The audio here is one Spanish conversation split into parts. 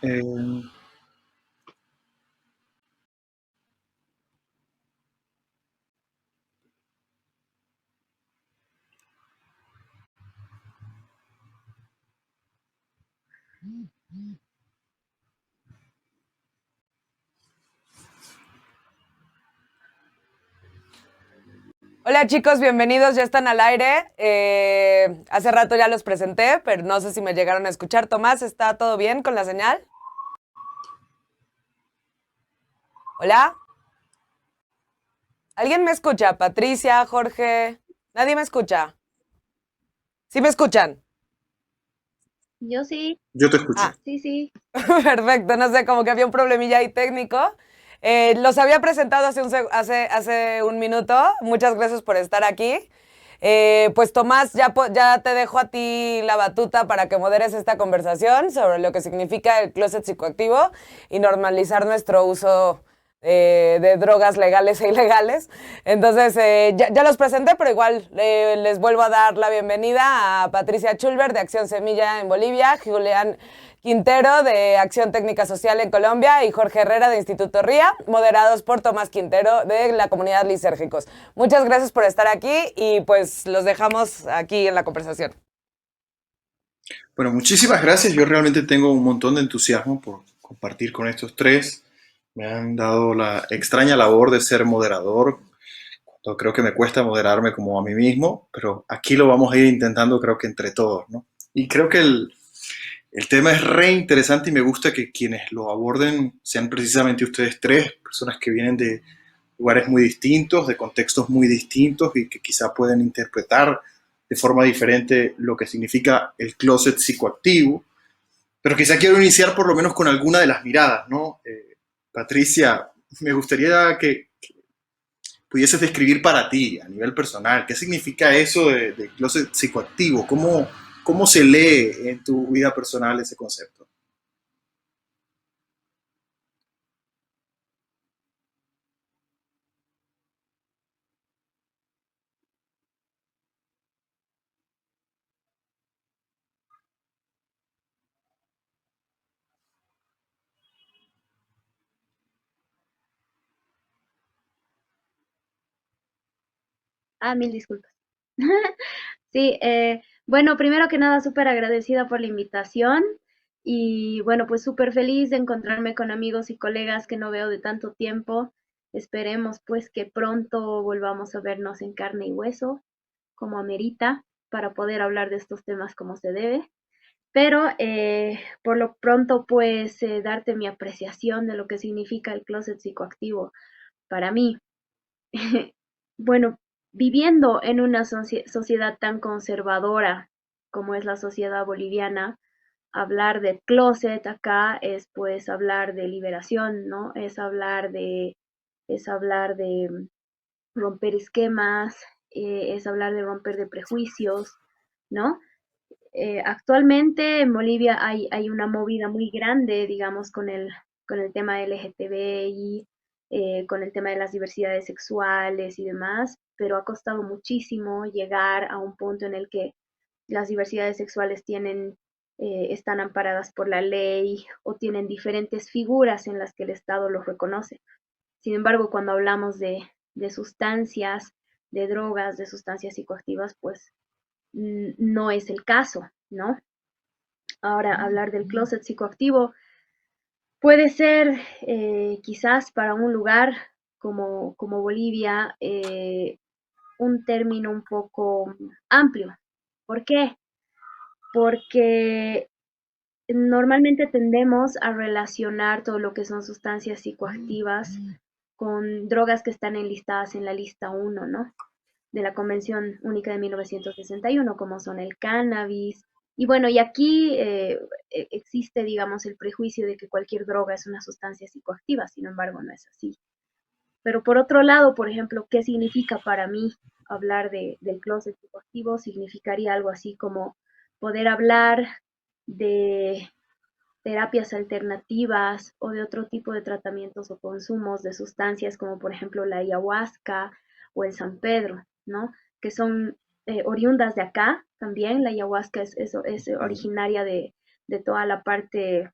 Eh, Hola chicos, bienvenidos, ya están al aire. Hace rato ya los presenté, pero no sé si me llegaron a escuchar. Tomás, ¿está todo bien con la señal? Hola, ¿alguien me escucha? Patricia, Jorge, nadie me escucha. ¿Sí me escuchan? Yo sí, yo te escucho. Ah, sí, sí. perfecto, no sé, como que había un problemilla ahí técnico. Los había presentado hace un minuto. Muchas gracias por estar aquí. Pues Tomás, ya te dejo a ti la batuta para que moderes esta conversación sobre lo que significa el closet psicoactivo y normalizar nuestro uso de drogas legales e ilegales. Entonces, ya los presenté, pero igual les vuelvo a dar la bienvenida a Patricia Chulver de Acción Semilla en Bolivia, Julián Quintero de Acción Técnica Social en Colombia y Jorge Herrera de Instituto RIA, moderados por Tomás Quintero de la comunidad Lisérgicos. Muchas gracias por estar aquí y pues los dejamos aquí en la conversación. Bueno, muchísimas gracias. Yo realmente tengo un montón de entusiasmo por compartir con estos tres. Me han dado la extraña labor de ser moderador. Creo que me cuesta moderarme como a mí mismo, pero aquí lo vamos a ir intentando, creo que entre todos, ¿no? Y creo que el tema es re interesante y me gusta que quienes lo aborden sean precisamente ustedes tres, personas que vienen de lugares muy distintos, de contextos muy distintos y que quizá pueden interpretar de forma diferente lo que significa el closet psicoactivo. Pero quizá quiero iniciar por lo menos con alguna de las miradas, ¿no? Patricia, me gustaría que pudieses describir para ti, a nivel personal, qué significa eso de closet psicoactivo, cómo se lee en tu vida personal ese concepto. Mil disculpas. Sí, bueno, primero que nada, súper agradecida por la invitación y bueno, pues súper feliz de encontrarme con amigos y colegas que no veo de tanto tiempo. Esperemos pues que pronto volvamos a vernos en carne y hueso, como amerita, para poder hablar de estos temas como se debe. Pero por lo pronto, pues darte mi apreciación de lo que significa el closet psicoactivo para mí. Bueno, viviendo en una sociedad tan conservadora como es la sociedad boliviana, hablar de closet acá es pues hablar de liberación, ¿no? Es hablar de romper esquemas, es hablar de romper de prejuicios, ¿no? Actualmente en Bolivia hay una movida muy grande, digamos, con el tema LGTBI, con el tema de las diversidades sexuales y demás, pero ha costado muchísimo llegar a un punto en el que las diversidades sexuales están amparadas por la ley o tienen diferentes figuras en las que el Estado los reconoce. Sin embargo, cuando hablamos de sustancias, de drogas, de sustancias psicoactivas, pues no es el caso, ¿no? Ahora, hablar del closet psicoactivo puede ser quizás para un lugar como Bolivia un término un poco amplio. ¿Por qué? Porque normalmente tendemos a relacionar todo lo que son sustancias psicoactivas con drogas que están enlistadas en la lista uno, ¿no? De la Convención Única de 1961, como son el cannabis. Y bueno, y aquí existe, digamos, el prejuicio de que cualquier droga es una sustancia psicoactiva, sin embargo, no es así. Pero por otro lado, por ejemplo, ¿qué significa para mí hablar del closet psicoactivo? Significaría algo así como poder hablar de terapias alternativas o de otro tipo de tratamientos o consumos de sustancias como por ejemplo la ayahuasca o el San Pedro, ¿no? Que son oriundas de acá también. La ayahuasca es originaria de toda la parte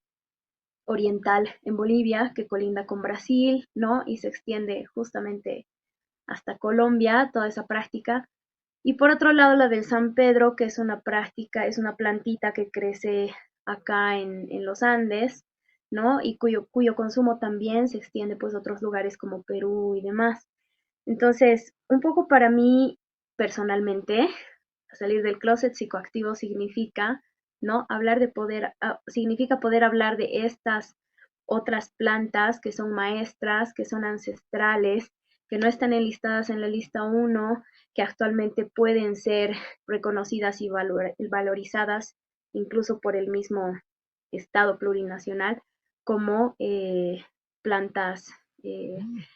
oriental en Bolivia, que colinda con Brasil, ¿no? Y se extiende justamente hasta Colombia, toda esa práctica. Y por otro lado, la del San Pedro, que es una práctica, es una plantita que crece acá en los Andes, ¿no? Y cuyo consumo también se extiende pues a otros lugares como Perú y demás. Entonces, un poco para mí, personalmente, salir del closet psicoactivo significa, ¿no? Hablar de poder, significa poder hablar de estas otras plantas que son maestras, que son ancestrales, que no están enlistadas en la lista uno, que actualmente pueden ser reconocidas y valorizadas incluso por el mismo Estado plurinacional como plantas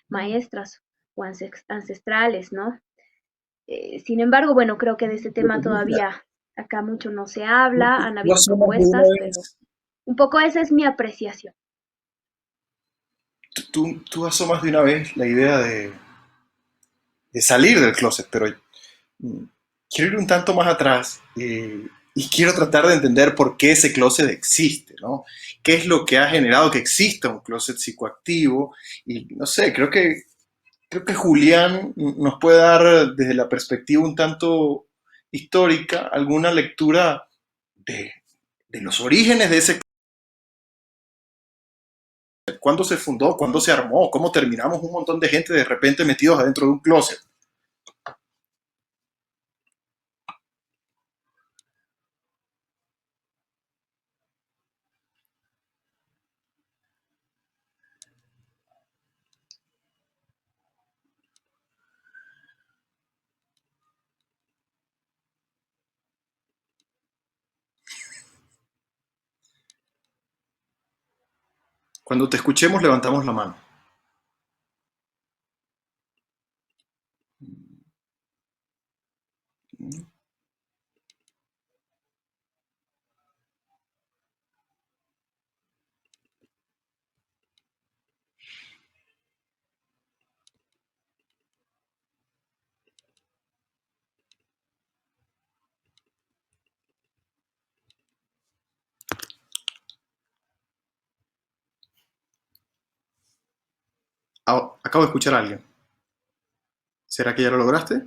maestras o ancestrales, ¿no? Sin embargo, bueno, creo que de este tema todavía acá mucho no se habla, han Tú habido asomas de una propuestas, pero vez, un poco esa es mi apreciación. tú asomas de una vez la idea de salir del closet, pero mm, quiero ir un tanto más atrás y quiero tratar de entender por qué ese closet existe, ¿no? ¿Qué es lo que ha generado que exista un closet psicoactivo? Y no sé, creo que Julián nos puede dar desde la perspectiva un tanto histórica alguna lectura de, de los orígenes de ese closet, cuándo se fundó, cuándo se armó, cómo terminamos un montón de gente de repente metidos adentro de un closet. Cuando te escuchemos, levantamos la mano. Acabo de escuchar a alguien. ¿Será que ya lo lograste?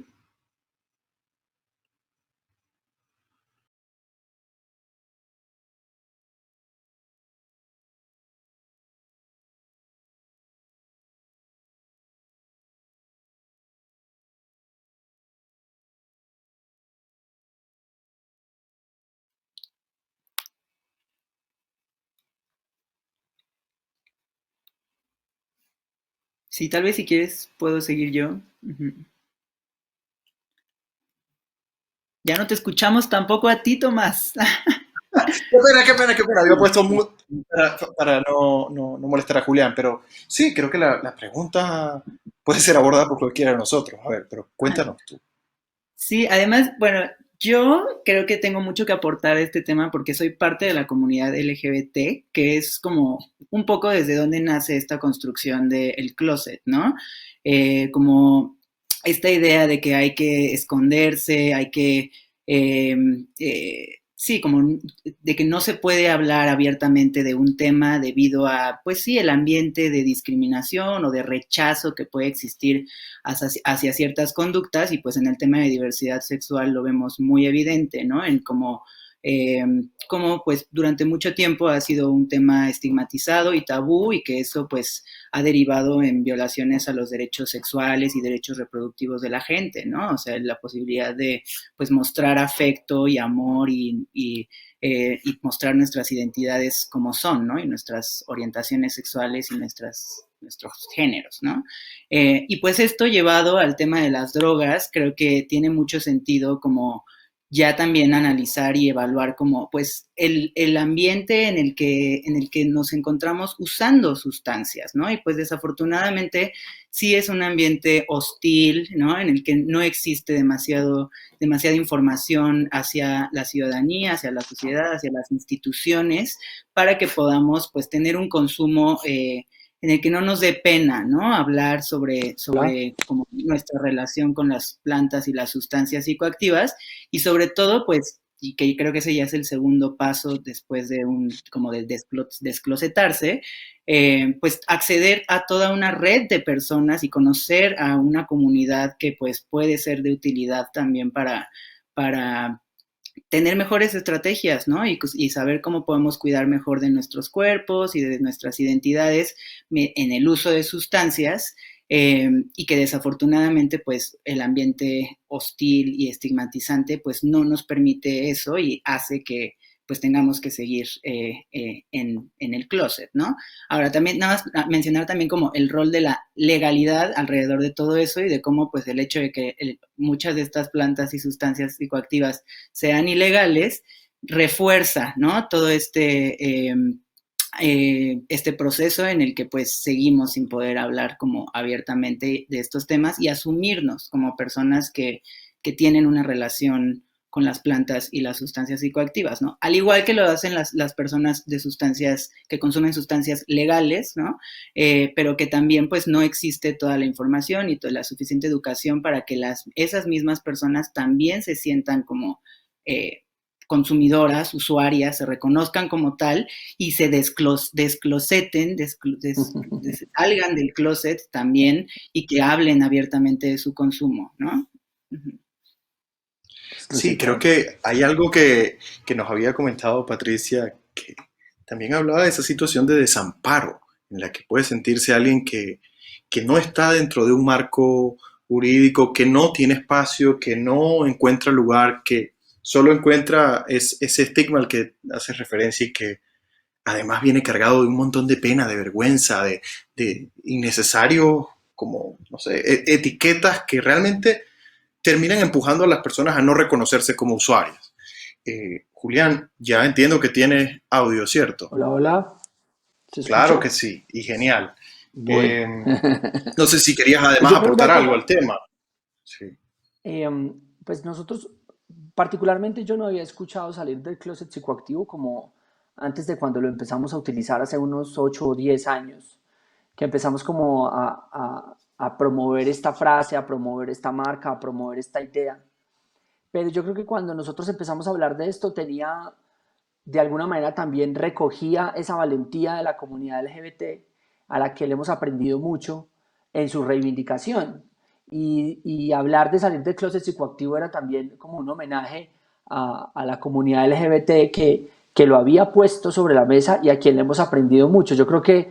Sí, tal vez si quieres puedo seguir yo. Ujú. Ya no te escuchamos tampoco a ti, Tomás. Qué pena, qué pena, qué pena. Había puesto mute para no molestar a Julián, pero sí, creo que la pregunta puede ser abordada por cualquiera de nosotros. A ver, pero cuéntanos tú. Sí, además, bueno, yo creo que tengo mucho que aportar a este tema porque soy parte de la comunidad LGBT, que es como un poco desde donde nace esta construcción del closet, ¿no? Como esta idea de que hay que esconderse, hay que, eh, sí, como de que no se puede hablar abiertamente de un tema debido a, pues sí, el ambiente de discriminación o de rechazo que puede existir hacia ciertas conductas y pues en el tema de diversidad sexual lo vemos muy evidente, ¿no? En eh, cómo pues durante mucho tiempo ha sido un tema estigmatizado y tabú y que eso pues ha derivado en violaciones a los derechos sexuales y derechos reproductivos de la gente, ¿no? O sea, la posibilidad de pues mostrar afecto y amor y mostrar nuestras identidades como son, ¿no? Y nuestras orientaciones sexuales y nuestros géneros, ¿no? Y pues esto llevado al tema de las drogas, creo que tiene mucho sentido como ya también analizar y evaluar como pues el ambiente en el que nos encontramos usando sustancias, ¿no? Y pues desafortunadamente sí es un ambiente hostil, ¿no? En el que no existe demasiada información hacia la ciudadanía, hacia la sociedad, hacia las instituciones, para que podamos pues tener un consumo en el que no nos dé pena, ¿no? Hablar sobre como nuestra relación con las plantas y las sustancias psicoactivas y sobre todo, pues, y que creo que ese ya es el segundo paso después de como de desclosetarse, pues acceder a toda una red de personas y conocer a una comunidad que pues puede ser de utilidad también para tener mejores estrategias, ¿no? Y saber cómo podemos cuidar mejor de nuestros cuerpos y de nuestras identidades en el uso de sustancias, y que desafortunadamente pues el ambiente hostil y estigmatizante pues no nos permite eso y hace que pues tengamos que seguir en el closet, ¿no? Ahora también, nada más mencionar también como el rol de la legalidad alrededor de todo eso y de cómo pues el hecho de que muchas de estas plantas y sustancias psicoactivas sean ilegales refuerza, ¿no? Todo este proceso en el que pues seguimos sin poder hablar como abiertamente de estos temas y asumirnos como personas que tienen una relación con las plantas y las sustancias psicoactivas, ¿no? Al igual que lo hacen las personas de sustancias, que consumen sustancias legales, ¿no? Pero que también pues no existe toda la información y toda la suficiente educación para que esas mismas personas también se sientan como consumidoras, usuarias, se reconozcan como tal y se descloseten, salgan del closet también y que hablen abiertamente de su consumo, ¿no? Uh-huh. Sí, creo que hay algo que nos había comentado Patricia, que también hablaba de esa situación de desamparo, en la que puede sentirse alguien que no está dentro de un marco jurídico, que no tiene espacio, que no encuentra lugar, que solo encuentra ese estigma al que hace referencia y que además viene cargado de un montón de pena, de vergüenza, de innecesarios, como, no sé, etiquetas que realmente terminan empujando a las personas a no reconocerse como usuarias. Julián, ya entiendo que tienes audio, ¿cierto? Hola, hola. ¿Se Claro escucha? que sí, y genial. Bueno. No sé si querías Pues además yo creo de aportar algo acuerdo. al tema. Sí. Pues nosotros, particularmente yo no había escuchado salir del closet psicoactivo como antes de cuando lo empezamos a utilizar hace unos 8 o 10 años, que empezamos como a promover esta frase, a promover esta marca, a promover esta idea. Pero yo creo que cuando nosotros empezamos a hablar de esto tenía, de alguna manera también recogía esa valentía de la comunidad LGBT a la que le hemos aprendido mucho en su reivindicación. Y hablar de salir del closet psicoactivo era también como un homenaje a la comunidad LGBT que lo había puesto sobre la mesa y a quien le hemos aprendido mucho. Yo creo que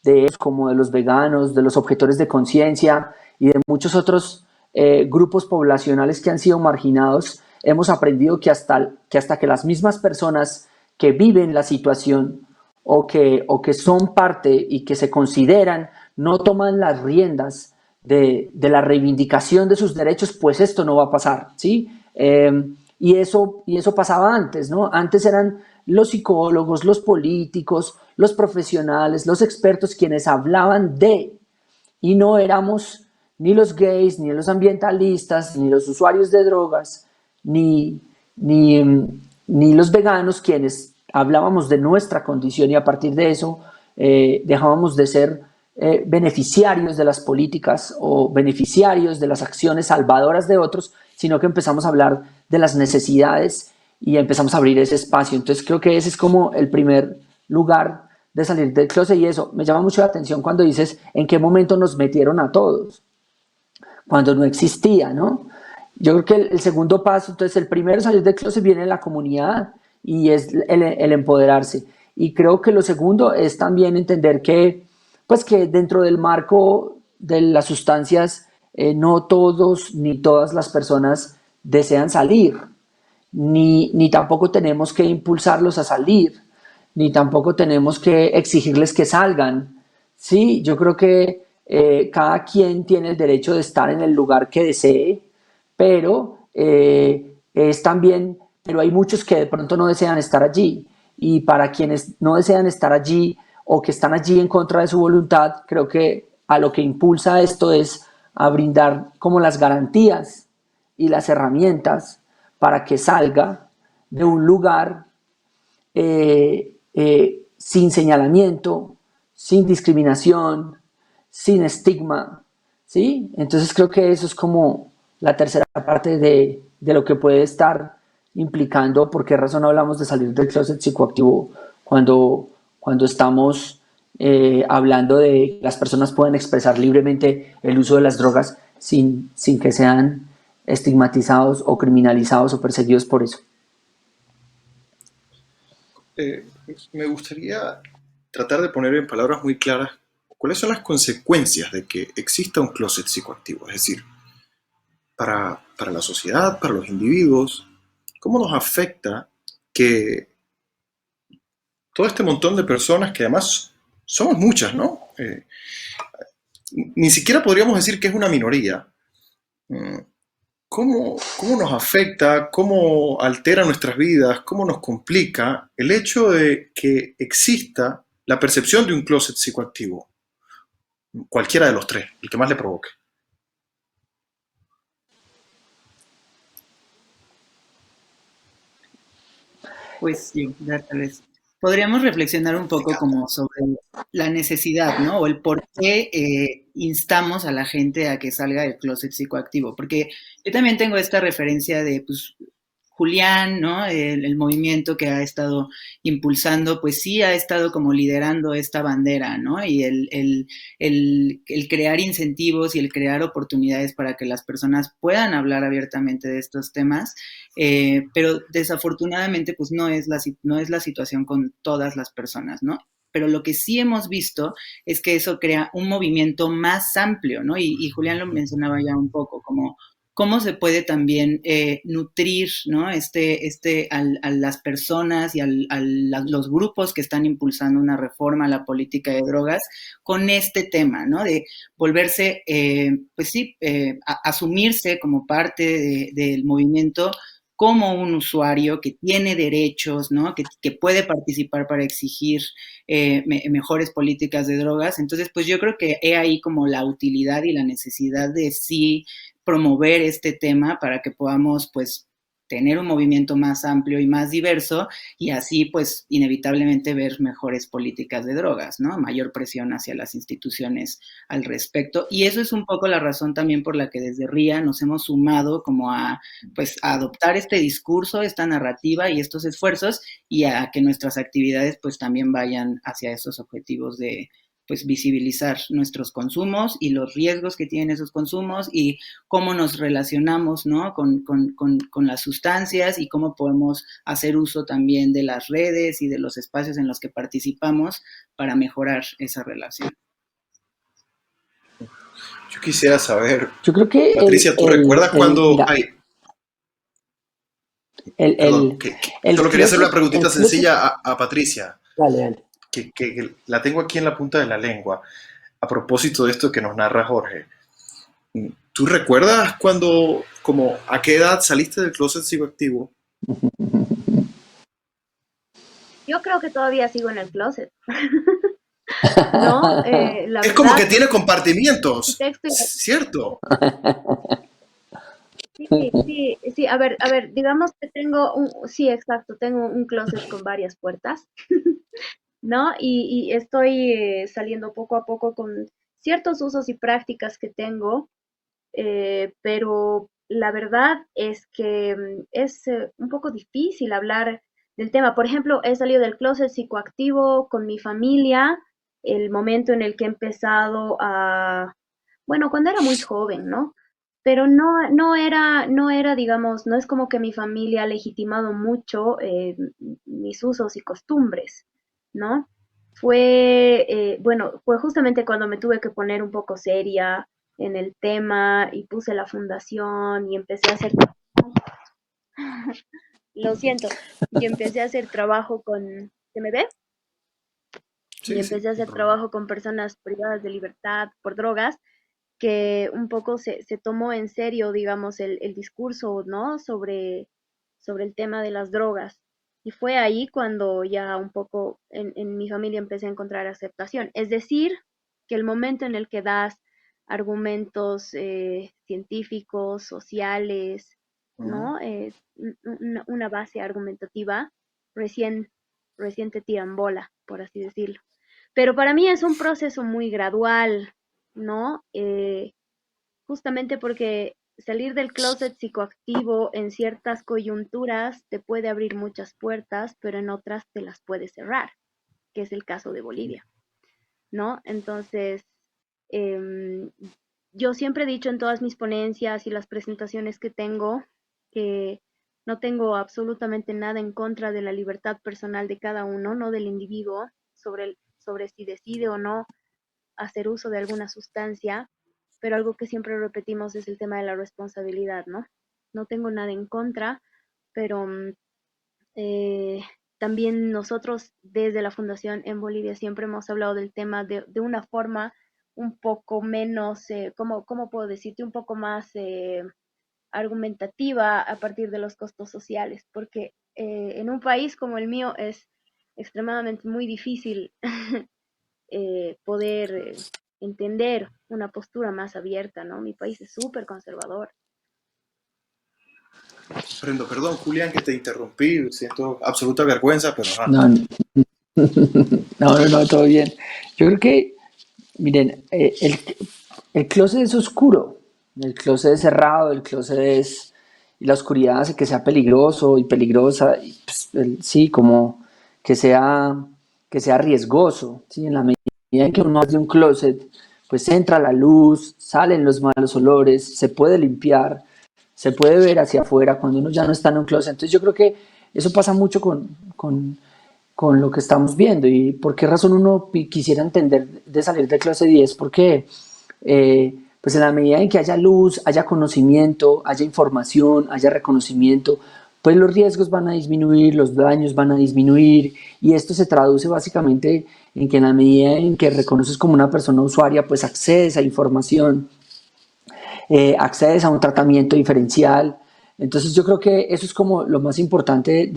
de ellos, como de los veganos, de los objetores de conciencia y de muchos otros grupos poblacionales que han sido marginados, hemos aprendido que hasta que las mismas personas que viven la situación o que son parte y que se consideran no toman las riendas de la reivindicación de sus derechos, pues esto no va a pasar, ¿sí? Y eso pasaba antes, ¿no? Antes eran los psicólogos, los políticos, los profesionales, los expertos quienes hablaban de, y no éramos ni los gays, ni los ambientalistas, ni los usuarios de drogas, ni, ni, ni los veganos quienes hablábamos de nuestra condición y a partir de eso dejábamos de ser beneficiarios de las políticas o beneficiarios de las acciones salvadoras de otros, sino que empezamos a hablar de las necesidades y empezamos a abrir ese espacio. Entonces creo que ese es como el primer lugar de salir del closet y eso me llama mucho la atención cuando dices en qué momento nos metieron a todos, cuando no existía, ¿no? Yo creo que el segundo paso, entonces el primero salir del closet viene en la comunidad y es el empoderarse. Y creo que lo segundo es también entender que, pues que dentro del marco de las sustancias no todos ni todas las personas desean salir, ni tampoco tenemos que impulsarlos a salir, ni tampoco tenemos que exigirles que salgan. Sí, yo creo que cada quien tiene el derecho de estar en el lugar que desee, pero es también, pero hay muchos que de pronto no desean estar allí. Y para quienes no desean estar allí o que están allí en contra de su voluntad, creo que a lo que impulsa esto es a brindar como las garantías y las herramientas para que salga de un lugar sin señalamiento, sin discriminación, sin estigma, ¿sí? Entonces creo que eso es como la tercera parte de lo que puede estar implicando por qué razón hablamos de salir del closet psicoactivo cuando estamos hablando de que las personas pueden expresar libremente el uso de las drogas sin que sean estigmatizados o criminalizados o perseguidos por eso. Eh, Me gustaría tratar de poner en palabras muy claras cuáles son las consecuencias de que exista un closet psicoactivo, es decir, para la sociedad, para los individuos, cómo nos afecta que todo este montón de personas, que además somos muchas, ¿no? Ni siquiera podríamos decir que es una minoría. ¿Cómo nos afecta, cómo altera nuestras vidas, cómo nos complica el hecho de que exista la percepción de un closet psicoactivo? Cualquiera de los tres, el que más le provoque. Pues sí, tal vez. Podríamos reflexionar un poco como sobre la necesidad, ¿no? O el por qué instamos a la gente a que salga del closet psicoactivo. Porque yo también tengo esta referencia de, pues, Julián, ¿no? El movimiento que ha estado impulsando, pues sí ha estado como liderando esta bandera, ¿no? Y el crear incentivos y el crear oportunidades para que las personas puedan hablar abiertamente de estos temas, pero desafortunadamente pues no es la situación con todas las personas, ¿no? Pero lo que sí hemos visto es que eso crea un movimiento más amplio, ¿no? Y Julián lo mencionaba ya un poco, como cómo se puede también nutrir, ¿no? A las personas y los grupos que están impulsando una reforma a la política de drogas con este tema, ¿no? De volverse, pues sí, asumirse como parte del movimiento como un usuario que tiene derechos, ¿no? Que puede participar para exigir mejores políticas de drogas. Entonces, pues yo creo que he ahí como la utilidad y la necesidad de sí promover este tema para que podamos pues tener un movimiento más amplio y más diverso y así pues inevitablemente ver mejores políticas de drogas, ¿no? Mayor presión hacia las instituciones al respecto. Y eso es un poco la razón también por la que desde RIA nos hemos sumado como a pues a adoptar este discurso, esta narrativa y estos esfuerzos y a que nuestras actividades pues también vayan hacia esos objetivos de pues visibilizar nuestros consumos y los riesgos que tienen esos consumos y cómo nos relacionamos, ¿no? con las sustancias y cómo podemos hacer uso también de las redes y de los espacios en los que participamos para mejorar esa relación. Yo quisiera saber, Yo creo que Patricia, ¿tú recuerdas cuando mira, hay... el, Perdón, el, que el solo quería hacer una closet, preguntita el closet, sencilla a Patricia, dale, dale. que la tengo aquí en la punta de la lengua, a propósito de esto que nos narra Jorge. ¿Tú recuerdas cuando, como, a qué edad saliste del closet psicoactivo? Yo creo que todavía sigo en el closet, ¿no? La Es como que verdad, tiene mi compartimientos, texto ¿cierto? sí, a ver, digamos que tengo sí, exacto, tengo un closet con varias puertas, ¿no? Y estoy saliendo poco a poco con ciertos usos y prácticas que tengo, pero la verdad es que es un poco difícil hablar del tema. Por ejemplo, he salido del closet psicoactivo con mi familia, el momento en el que he empezado a, bueno, cuando era muy joven, ¿no? Pero no era, digamos, no es como que mi familia ha legitimado mucho mis usos y costumbres, ¿no? Bueno, fue justamente cuando me tuve que poner un poco seria en el tema y puse la fundación y empecé a hacer, lo siento, y empecé a hacer trabajo con, ¿se me ve? Y Sí, sí, empecé a sin hacer problema. trabajo con personas privadas de libertad por drogas, que un poco se tomó en serio, digamos, el discurso, ¿no? Sobre el tema de las drogas. Y fue ahí cuando ya un poco en mi familia empecé a encontrar aceptación. Es decir, que el momento en el que das argumentos científicos, sociales, Ujú. ¿no? Una base argumentativa, recién, recién te tiran bola, por así decirlo. Pero para mí es un proceso muy gradual, ¿no? Justamente porque salir del closet psicoactivo en ciertas coyunturas te puede abrir muchas puertas, pero en otras te las puede cerrar, que es el caso de Bolivia, ¿no? Entonces, em, yo siempre he dicho en todas mis ponencias y las presentaciones que tengo que no tengo absolutamente nada en contra de la libertad personal de cada uno, no del individuo, sobre si decide o no hacer uso de alguna sustancia, pero algo que siempre repetimos es el tema de la responsabilidad, ¿no? No tengo nada en contra, pero eh, también nosotros desde la Fundación en Bolivia siempre hemos hablado del tema de una forma un poco menos, ¿cómo puedo decirte? Un poco más argumentativa a partir de los costos sociales, porque en un país como el mío es extremadamente muy difícil poder entender una postura más abierta, ¿no? Mi país es súper conservador. Perdón, Julián, que te interrumpí. Siento absoluta vergüenza, pero ajá. No, no, todo bien. Yo creo que, miren, el closet es oscuro, el closet es cerrado, el closet es, y la oscuridad hace que sea peligroso y peligrosa, y pues, sí, como que sea riesgoso, ¿sí? En la medida en que uno abre un closet, pues entra la luz, salen los malos olores, se puede limpiar, se puede ver hacia afuera cuando uno ya no está en un closet. Entonces yo creo que eso pasa mucho con lo que estamos viendo. ¿Y por qué razón uno quisiera entender de salir del closet? Y es porque pues en la medida en que haya luz, haya conocimiento, haya información, haya reconocimiento, pues los riesgos van a disminuir, los daños van a disminuir, y esto se traduce básicamente en que en la medida en que reconoces como una persona usuaria, pues accedes a información, accedes a un tratamiento diferencial. Entonces yo creo que eso es como lo más importante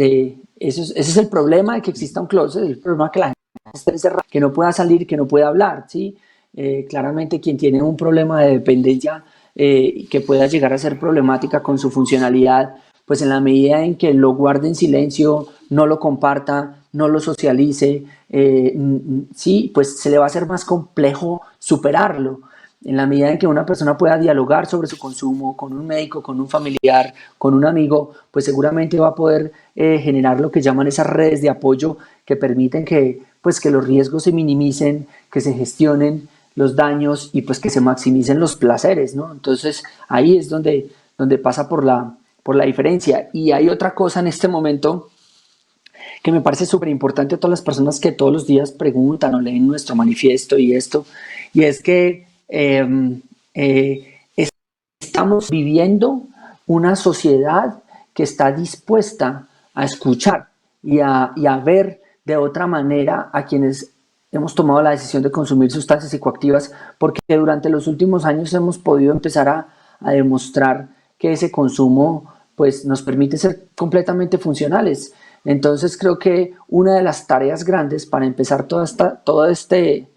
ese es el problema de que exista un closet, el problema que la gente esté encerrada, que no pueda salir, que no pueda hablar, ¿sí? Claramente quien tiene un problema de dependencia que pueda llegar a ser problemática con su funcionalidad, pues en la medida en que lo guarde en silencio, no lo comparta, no lo socialice, sí, pues se le va a hacer más complejo superarlo. En la medida en que una persona pueda dialogar sobre su consumo con un médico, con un familiar, con un amigo, pues seguramente va a poder generar lo que llaman esas redes de apoyo que permiten pues, que los riesgos se minimicen, que se gestionen los daños y pues que se maximicen los placeres, ¿no? Entonces ahí es donde pasa por la diferencia. Y hay otra cosa en este momento que me parece súper importante a todas las personas que todos los días preguntan o leen nuestro manifiesto y esto, y es que estamos viviendo una sociedad que está dispuesta a escuchar y a ver de otra manera a quienes hemos tomado la decisión de consumir sustancias psicoactivas, porque durante los últimos años hemos podido empezar a demostrar que ese consumo pues, nos permite ser completamente funcionales. Entonces creo que una de las tareas grandes para empezar todo este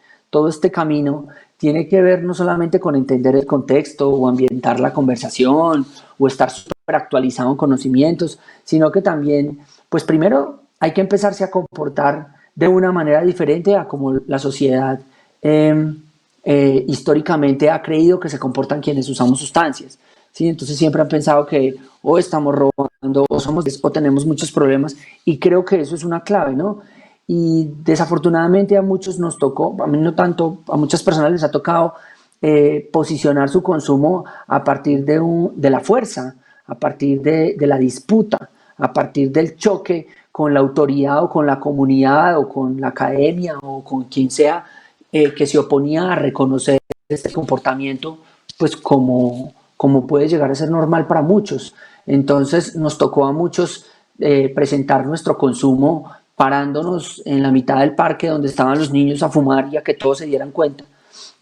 camino tiene que ver no solamente con entender el contexto o ambientar la conversación o estar súper actualizado en conocimientos, sino que también, pues primero hay que empezarse a comportar de una manera diferente a como la sociedad históricamente ha creído que se comportan quienes usamos sustancias. ¿Sí? Entonces siempre han pensado que o estamos robando o tenemos muchos problemas, y creo que eso es una clave, ¿no? Y desafortunadamente a muchos nos tocó, a mí no tanto, a muchas personas les ha tocado posicionar su consumo a partir de la fuerza, a partir de la disputa, a partir del choque con la autoridad o con la comunidad o con la academia o con quien sea que se oponía a reconocer este comportamiento, pues como puede llegar a ser normal para muchos. Entonces nos tocó a muchos presentar nuestro consumo parándonos en la mitad del parque donde estaban los niños a fumar y a que todos se dieran cuenta,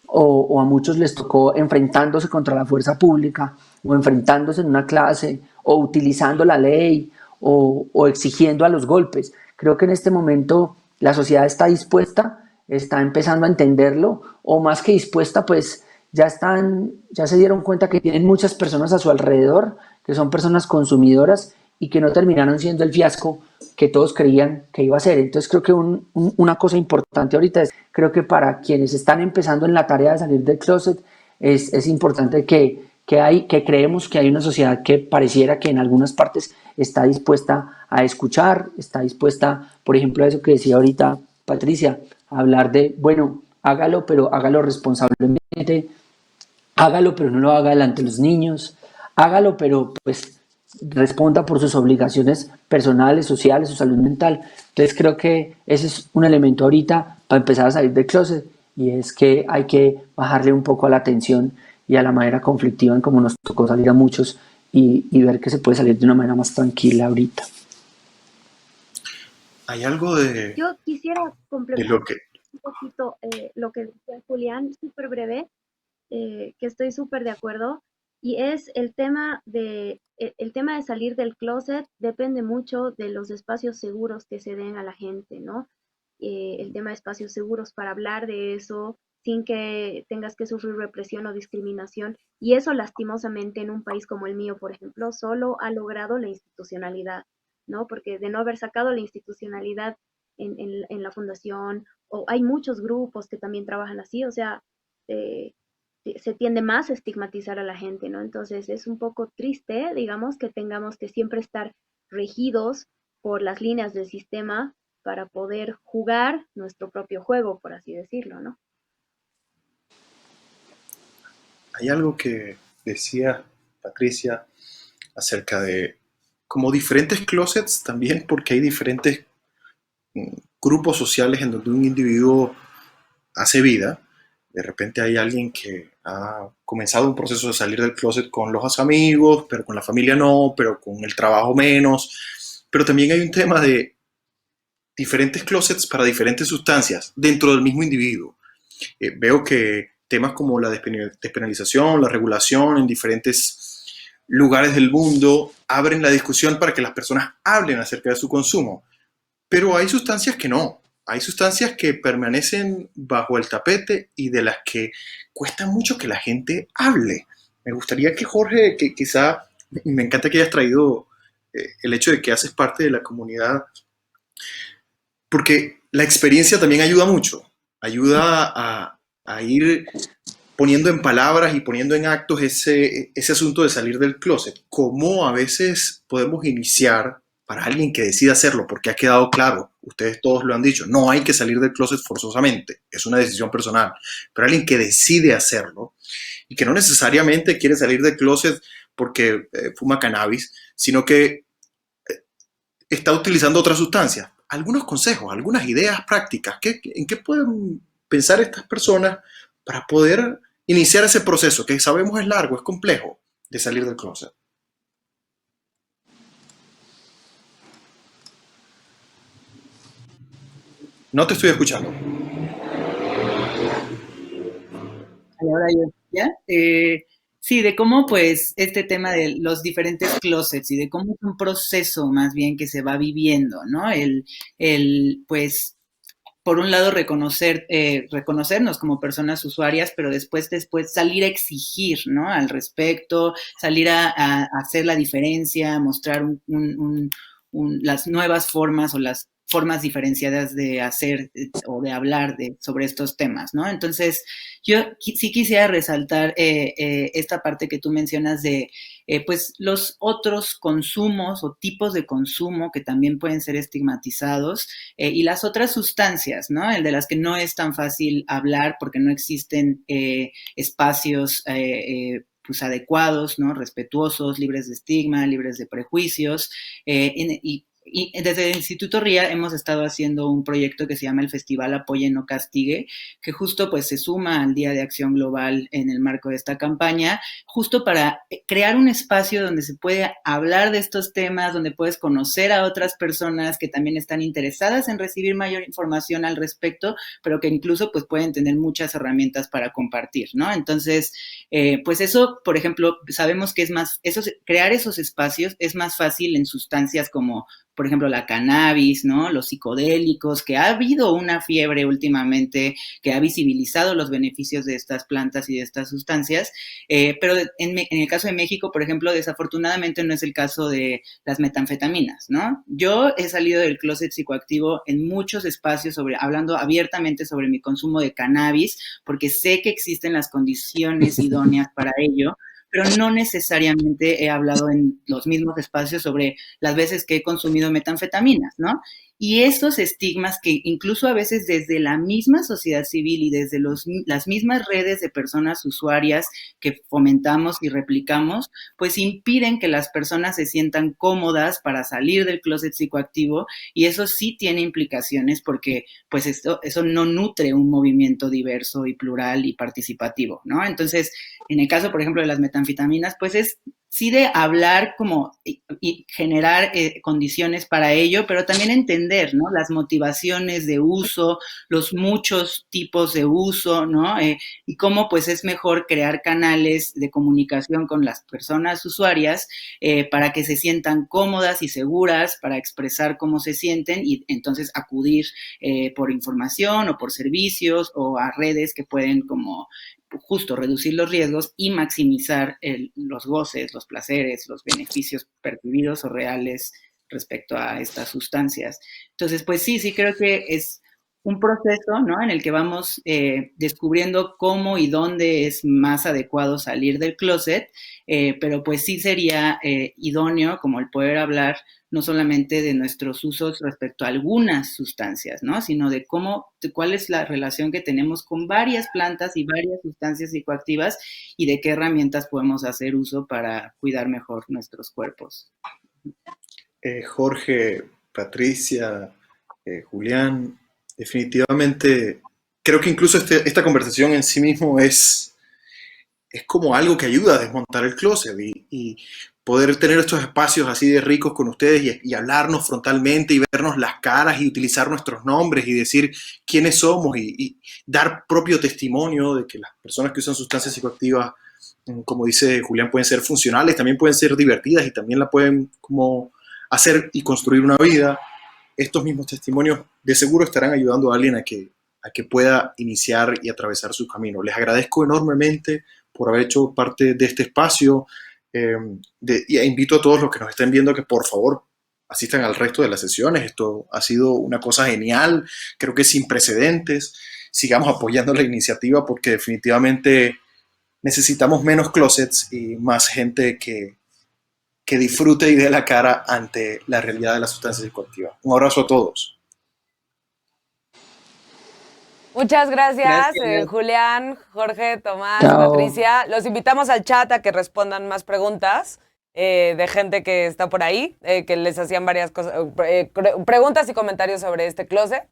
o a muchos les tocó enfrentándose contra la fuerza pública, o enfrentándose en una clase, o utilizando la ley, o exigiendo a los golpes. Creo que en este momento la sociedad está dispuesta, está empezando a entenderlo, o más que dispuesta, pues ya se dieron cuenta que tienen muchas personas a su alrededor, que son personas consumidoras y que no terminaron siendo el fiasco que todos creían que iba a ser. Entonces creo que una cosa importante ahorita es, creo que para quienes están empezando en la tarea de salir del closet, es importante que que creemos que hay una sociedad que pareciera que en algunas partes está dispuesta a escuchar, está dispuesta, por ejemplo, a eso que decía ahorita Patricia, a hablar de, bueno, hágalo, pero hágalo responsablemente, hágalo, pero no lo haga delante de los niños, hágalo, pero pues responda por sus obligaciones personales, sociales, su salud mental. Entonces creo que ese es un elemento ahorita para empezar a salir del closet y es que hay que bajarle un poco a la tensión y a la manera conflictiva en cómo nos tocó salir a muchos y ver que se puede salir de una manera más tranquila ahorita. Hay algo Yo quisiera de complementar lo que... un poquito lo que decía Julián, súper breve, que estoy súper de acuerdo, y es el tema de salir del closet depende mucho de los espacios seguros que se den a la gente, ¿no? El tema de espacios seguros para hablar de eso sin que tengas que sufrir represión o discriminación, y eso lastimosamente en un país como el mío, por ejemplo, solo ha logrado la institucionalidad, ¿no? Porque de no haber sacado la institucionalidad en la fundación, o hay muchos grupos que también trabajan así, o sea, eh, se tiende más a estigmatizar a la gente, ¿no? Entonces es un poco triste, digamos, que tengamos que siempre estar regidos por las líneas del sistema para poder jugar nuestro propio juego, por así decirlo, ¿no? Hay algo que decía Patricia acerca de como diferentes closets también, porque hay diferentes grupos sociales en donde un individuo hace vida. De repente hay alguien que ha comenzado un proceso de salir del closet con los amigos, pero con la familia no, pero con el trabajo menos. Pero también hay un tema de diferentes closets para diferentes sustancias dentro del mismo individuo. Veo que temas como la despenalización, la regulación en diferentes lugares del mundo abren la discusión para que las personas hablen acerca de su consumo. Pero hay sustancias que no. Hay sustancias que permanecen bajo el tapete y de las que cuesta mucho que la gente hable. Me gustaría que Jorge, que quizá, me encanta que hayas traído el hecho de que haces parte de la comunidad, porque la experiencia también ayuda mucho. Ayuda a ir poniendo en palabras y poniendo en actos ese asunto de salir del closet. ¿Cómo a veces podemos iniciar para alguien que decida hacerlo? Porque ha quedado claro, ustedes todos lo han dicho, no hay que salir del closet forzosamente, es una decisión personal. Pero alguien que decide hacerlo y que no necesariamente quiere salir del closet porque fuma cannabis, sino que está utilizando otras sustancias. Algunos consejos, algunas ideas prácticas. ¿En qué pueden pensar estas personas para poder iniciar ese proceso que sabemos es largo, es complejo, de salir del closet? No te estoy escuchando. Ahora yo, ¿ya? Sí, de cómo pues este tema de los diferentes closets y de cómo es un proceso más bien que se va viviendo, ¿no? Pues por un lado reconocernos como personas usuarias, pero después salir a exigir, ¿no? Al respecto, salir a hacer la diferencia, mostrar las nuevas formas o las formas diferenciadas de hacer o de hablar sobre estos temas, ¿no? Entonces, yo sí quisiera resaltar esta parte que tú mencionas de pues los otros consumos o tipos de consumo que también pueden ser estigmatizados y las otras sustancias, ¿no? El de las que no es tan fácil hablar porque no existen espacios pues adecuados, ¿no? Respetuosos, libres de estigma, libres de prejuicios, y desde el Instituto RIA hemos estado haciendo un proyecto que se llama el Festival Apoye No Castigue, que justo pues se suma al Día de Acción Global en el marco de esta campaña, justo para crear un espacio donde se puede hablar de estos temas, donde puedes conocer a otras personas que también están interesadas en recibir mayor información al respecto, pero que incluso pues pueden tener muchas herramientas para compartir, ¿no? Entonces, pues eso, por ejemplo, sabemos que crear esos espacios es más fácil en sustancias como por ejemplo, la cannabis, ¿no? Los psicodélicos, que ha habido una fiebre últimamente que ha visibilizado los beneficios de estas plantas y de estas sustancias, pero en el caso de México, por ejemplo, desafortunadamente no es el caso de las metanfetaminas, ¿no? Yo he salido del closet psicoactivo en muchos espacios hablando abiertamente sobre mi consumo de cannabis, porque sé que existen las condiciones idóneas para ello, pero no necesariamente he hablado en los mismos espacios sobre las veces que he consumido metanfetaminas, ¿no? Y estos estigmas que incluso a veces desde la misma sociedad civil y desde las mismas redes de personas usuarias que fomentamos y replicamos, pues impiden que las personas se sientan cómodas para salir del closet psicoactivo, y eso sí tiene implicaciones porque pues eso no nutre un movimiento diverso y plural y participativo, ¿no? Entonces, en el caso, por ejemplo, de las metanfetaminas, pues es sí de hablar como y generar condiciones para ello, pero también entender, ¿no? Las motivaciones de uso, los muchos tipos de uso, ¿no? Y cómo pues es mejor crear canales de comunicación con las personas usuarias para que se sientan cómodas y seguras para expresar cómo se sienten y entonces acudir por información o por servicios o a redes que pueden como justo reducir los riesgos y maximizar los goces, los placeres, los beneficios percibidos o reales respecto a estas sustancias. Entonces, pues sí creo que es un proceso, ¿no? En el que vamos descubriendo cómo y dónde es más adecuado salir del closet, pero pues sí sería idóneo como el poder hablar no solamente de nuestros usos respecto a algunas sustancias, ¿no? Sino de cuál es la relación que tenemos con varias plantas y varias sustancias psicoactivas y de qué herramientas podemos hacer uso para cuidar mejor nuestros cuerpos. Jorge, Patricia, Julián, definitivamente creo que incluso esta conversación en sí mismo es como algo que ayuda a desmontar el closet y poder tener estos espacios así de ricos con ustedes y hablarnos frontalmente y vernos las caras y utilizar nuestros nombres y decir quiénes somos y dar propio testimonio de que las personas que usan sustancias psicoactivas, como dice Julián, pueden ser funcionales, también pueden ser divertidas y también la pueden como hacer y construir una vida. Estos mismos testimonios de seguro estarán ayudando a alguien a que pueda iniciar y atravesar su camino. Les agradezco enormemente por haber hecho parte de este espacio y invito a todos los que nos estén viendo que por favor asistan al resto de las sesiones. Esto ha sido una cosa genial, creo que sin precedentes. Sigamos apoyando la iniciativa porque definitivamente necesitamos menos closets y más gente que disfrute y dé la cara ante la realidad de las sustancias psicoactivas. Un abrazo a todos. Muchas gracias, Gracias. Julián, Jorge, Tomás, Chao. Patricia. Los invitamos al chat a que respondan más preguntas de gente que está por ahí, que les hacían varias cosas, preguntas y comentarios sobre este closet.